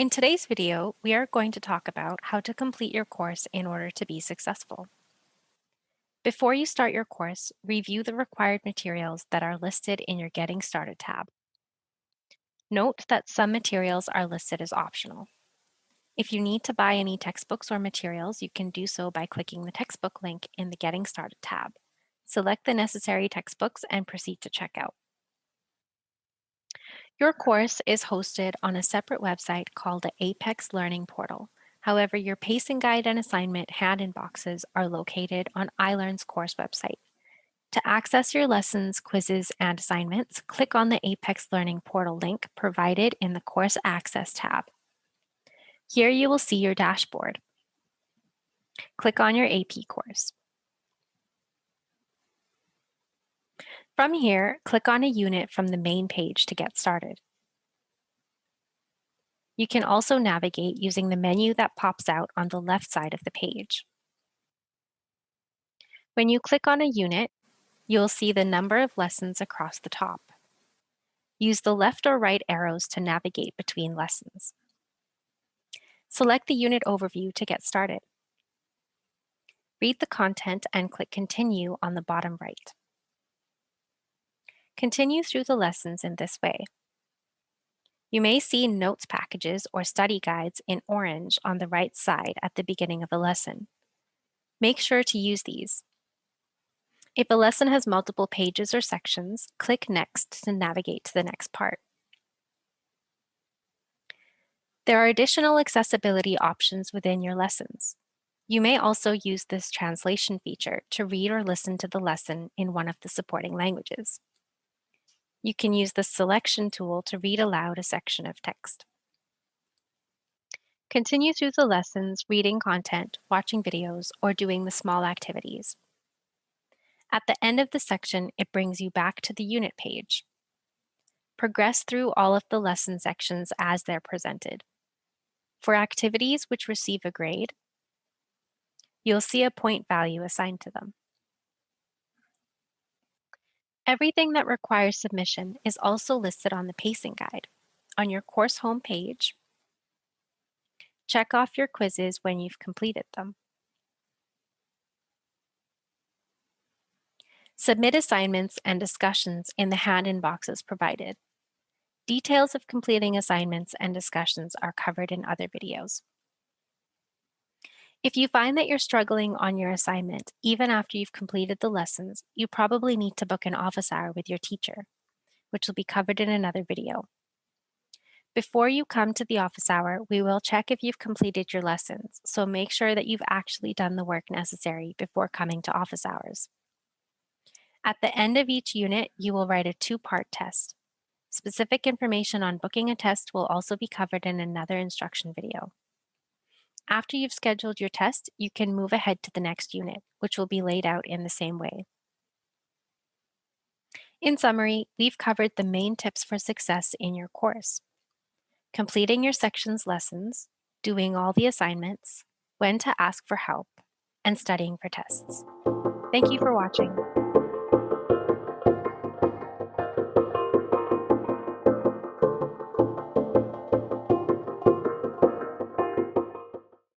In today's video, we are going to talk about how to complete your course in order to be successful. Before you start your course, review the required materials that are listed in your Getting Started tab. Note that some materials are listed as optional. If you need to buy any textbooks or materials, you can do so by clicking the textbook link in the Getting Started tab. Select the necessary textbooks and proceed to checkout. Your course is hosted on a separate website called the Apex Learning Portal. However, your pacing guide and assignment hand-in-boxes are located on iLearn's course website. To access your lessons, quizzes, and assignments, click on the Apex Learning Portal link provided in the Course Access tab. Here you will see your dashboard. Click on your AP course. From here, click on a unit from the main page to get started. You can also navigate using the menu that pops out on the left side of the page. When you click on a unit, you'll see the number of lessons across the top. Use the left or right arrows to navigate between lessons. Select the unit overview to get started. Read the content and click Continue on the bottom right. Continue through the lessons in this way. You may see notes packages or study guides in orange on the right side at the beginning of a lesson. Make sure to use these. If a lesson has multiple pages or sections, click Next to navigate to the next part. There are additional accessibility options within your lessons. You may also use this translation feature to read or listen to the lesson in one of the supporting languages. You can use the selection tool to read aloud a section of text. Continue through the lessons, reading content, watching videos, or doing the small activities. At the end of the section, it brings you back to the unit page. Progress through all of the lesson sections as they're presented. For activities which receive a grade, you'll see a point value assigned to them. Everything that requires submission is also listed on the pacing guide. On your course homepage, check off your quizzes when you've completed them. Submit assignments and discussions in the hand-in boxes provided. Details of completing assignments and discussions are covered in other videos. If you find that you're struggling on your assignment, even after you've completed the lessons, you probably need to book an office hour with your teacher, which will be covered in another video. Before you come to the office hour, we will check if you've completed your lessons, so make sure that you've actually done the work necessary before coming to office hours. At the end of each unit, you will write a two-part test. Specific information on booking a test will also be covered in another instruction video. After you've scheduled your test, you can move ahead to the next unit, which will be laid out in the same way. In summary, we've covered the main tips for success in your course: completing your section's lessons, doing all the assignments, when to ask for help, and studying for tests. Thank you for watching.